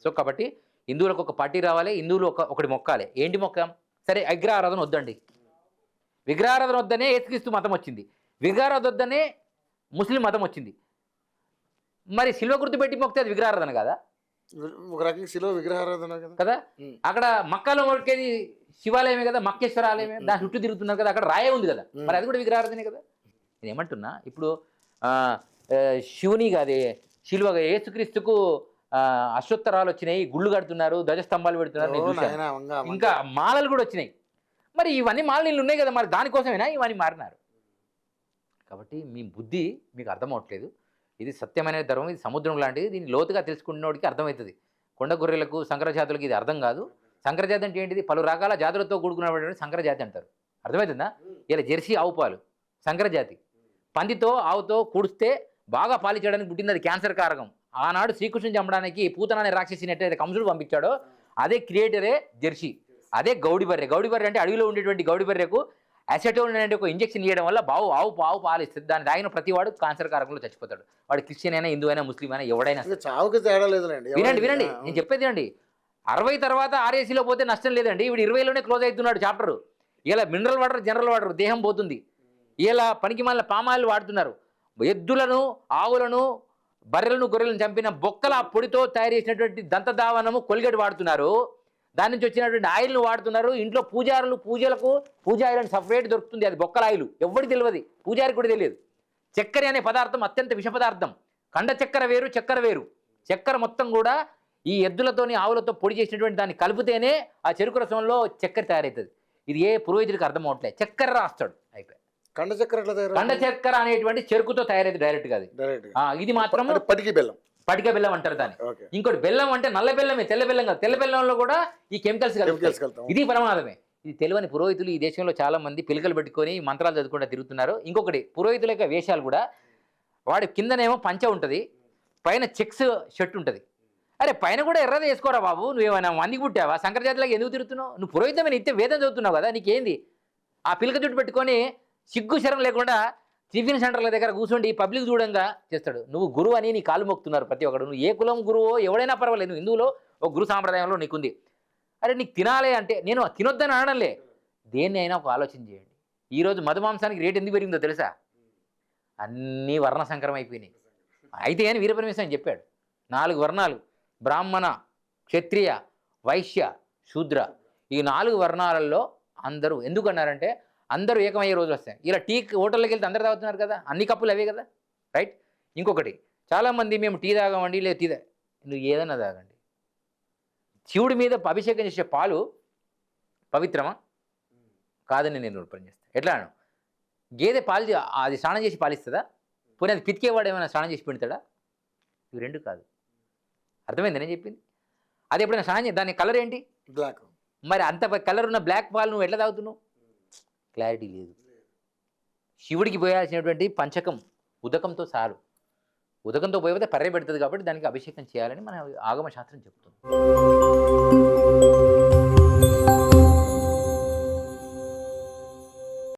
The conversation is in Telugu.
సో కాబట్టి హిందువులకు ఒక పార్టీ రావాలి, హిందువులు ఒకటి మొక్కాలి. ఏంటి మొక్కాం? సరే విగ్రహారాధన వద్దండి, విగ్రహారాధన వద్దనే యేసుక్రీస్తు మతం వచ్చింది, విగ్రహారాధన వద్దనే ముస్లిం మతం వచ్చింది. మరి శిల్వ గుర్తు పెట్టి మొక్కితే అది విగ్రహారాధన కదా? ఒక రకంగా శిలువ విగ్రహారాధన కదా. కదా అక్కడ మక్కాలో మొక్కేది శివాలయమే కదా, మక్కేశ్వర ఆలయమే, దాని చుట్టూ తిరుగుతున్నారు కదా, అక్కడ రాయే ఉంది కదా, మరి అది కూడా విగ్రహారాధనే కదా. నేను ఏమంటున్నా, ఇప్పుడు శివుని అదే శిలువగా యేసుక్రీస్తుకు అశ్వత్తరాలు వచ్చినాయి, గుళ్ళు కడుతున్నారు, ధ్వజస్తంభాలు పెడుతున్నారు, ఇంకా మాలలు కూడా వచ్చినాయి. మరి ఇవన్నీ మాలలు ఉన్నాయి కదా, మరి దానికోసమేనా ఇవన్నీ మారినారు? కాబట్టి మీ బుద్ధి మీకు అర్థం అవట్లేదు. ఇది సత్యమైన ధర్మం, ఇది సముద్రం లాంటిది, దీన్ని లోతుగా తెలుసుకున్నోడికి అర్థమవుతుంది. కొండ గొర్రెలకు సంకరజాతులకు ఇది అర్థం కాదు. సంకరజాతి అంటే ఏంటిది? పలు రకాల జాతులతో కూడుకున్నటువంటి సంకరజాతి అంటారు. అర్థమవుతుందా? ఇలా జెర్సీ ఆవు పాలు సంకరజాతి. పందితో ఆవుతో కూడిస్తే బాగా పాలించడానికి పుట్టింది, అది క్యాన్సర్ కారకం. ఆనాడు శ్రీకృష్ణుని చంపడానికి పూతన అనే రాక్షసిని ఎట్లయితే కంసుడు పంపించాడో అదే క్రియేటరే జెర్సీ. అదే గౌడి బర్రె. గౌడి బర్రె అంటే అడవిలో ఉండేటువంటి గౌడి బర్రెకు అసెటోన్ అనే ఒక ఇంజెక్షన్ ఇవ్వడం వల్ల ఆవు పాలిస్తుంది. దాన్ని తాగిన ప్రతి వాడు క్యాన్సర్ కారకంలో చచ్చిపోతాడు. వాడు క్రిస్టియన్ అయినా, హిందూ అయినా, ముస్లిం అయినా, ఎవడైనా. చావుకి తేడా లేదండి. వినండి, నేను చెప్పేది అండి. 60 తర్వాత ఆర్ఏసీలో పోతే నష్టం లేదండి. ఇప్పుడు 20లోనే క్లోజ్ అవుతున్నాడు చాప్టర్. ఇలా మినరల్ వాటర్, జనరల్ వాటర్ దేహం పోతుంది. ఇలా పనికి మళ్ళీ పామాయిల్ వాడుతున్నారు. ఎద్దులను, ఆవులను, బర్రెలను, గొర్రెలను చంపిన బొక్కల పొడితో తయారు చేసినటువంటి దంతదావనము కొల్గేట్ వాడుతున్నారు. దాని నుంచి వచ్చినటువంటి ఆయిల్ను వాడుతున్నారు. ఇంట్లో పూజలకు పూజ ఆయిల్ అని సపరేట్ దొరుకుతుంది, అది బొక్కల ఆయిల్. ఎవరికి తెలియదు, పూజారికి కూడా తెలియదు. చక్కెర అనే పదార్థం అత్యంత విష పదార్థం. కండ చక్కెర వేరు, చక్కెర వేరు. చక్కెర మొత్తం కూడా ఈ ఎద్దులతోని, ఆవులతో పొడి చేసినటువంటి దాన్ని కలిపితేనే ఆ చెరుకు రసంలో చక్కెర తయారవుతుంది. ఇది ఏ పురోహితుడికి అర్థం అవట్లేదు. చక్కెర రాస్తాడు అయిపోయి. కండ చక్కెర అనేటువంటి చెరుకుతో తయారైతే డైరెక్ట్ గా. ఇది మాత్రం పటిక బెల్లం అంటారు దాన్ని. ఇంకోటి బెల్లం అంటే నల్ల బెల్లమే, తెల్ల బెల్లం కాదు. తెల్ల బెల్లంలో కూడా ఈ కెమికల్స్ కలుగుతాయి. ఇది ప్రమాదమే. ఇది తెలియని పురోహితులు ఈ దేశంలో చాలా మంది పిలకలు పెట్టుకొని మంత్రాలు చదువుకుంటూ తిరుగుతున్నారు. ఇంకొకటి, పురోహితుల యొక్క వేషాలు కూడా, వాడి కిందనేమో పంచ ఉంటుంది, పైన చెక్స్ షర్ట్ ఉంటుంది. అరే పైన కూడా ఎర్రది వేసుకోరా బాబు, నువ్వేమైనా మందికి పుట్టావా? శంకరజాతిలాగా ఎందుకు తిరుగుతున్నావు? నువ్వు పురోహితమైన ఇస్తే వేదం చదువుతున్నావు కదా, నీకేంది? ఆ పిలక జుట్టు పెట్టుకొని సిగ్గు శరం లేకుండా టిఫిన్ సెంటర్ల దగ్గర కూర్చోండి, పబ్లిక్ చూడంగా చేస్తాడు. నువ్వు గురువు అని నీ కాలు మొక్కుతున్నారు ప్రతి ఒక్కడు. నువ్వు ఏ కులం గురువో ఎవడైనా పర్వాలేదు, నువ్వు హిందువులో ఒక గురు సాంప్రదాయంలో నీకుంది. అరే నీకు తినాలి అంటే, నేను తినొద్దని అనడంలే, దేన్ని అయినా ఒక ఆలోచన చేయండి. ఈరోజు మధుమాంసానికి రేటు ఎందుకు పెరిగిందో తెలుసా? అన్నీ వర్ణ సంకరం అయిపోయినాయి. అయితే అని వీరపరమేశ్వరం చెప్పాడు, 4 వర్ణాలు, బ్రాహ్మణ, క్షత్రియ, వైశ్య, శూద్ర. ఈ 4 వర్ణాలలో అందరూ ఎందుకు అన్నారంటే, అందరూ ఏకమయ్యే రోజులు వస్తాయి. ఇలా టీ హోటల్లోకి వెళ్తే అందరు తాగుతున్నారు కదా, అన్ని కప్పులు అవే కదా, రైట్? ఇంకొకటి, చాలామంది మేము టీ తాగమండి, లేదు టీ నువ్వు ఏదైనా తాగండి. శివుడి మీద అభిషేకం చేసే పాలు పవిత్రమా కాదని నేను రూపం చేస్తాను. ఎట్లా అను? గేదె పాలు అది స్నానం చేసి పాలిస్తుందా? పోనీ అది పితికేవాడు ఏమైనా స్నానం చేసి పెడతాడా? ఇవి రెండు కాదు. అర్థమైంది నేను చెప్పింది? అది ఎప్పుడైనా స్నానం దాని కలర్ ఏంటి? బ్లాక్. మరి అంత కలర్ ఉన్న బ్లాక్ పాలు నువ్వు ఎట్లా తాగుతున్నావు? క్లారిటీ లేదు. శివుడికి పోయాల్సినటువంటి పంచకం ఉదకంతో చాలు. ఉదకంతో పోయితే పర్రె పెడుతుంది కాబట్టి దానికి అభిషేకం చేయాలని మన ఆగమ శాస్త్రం చెప్తుంది.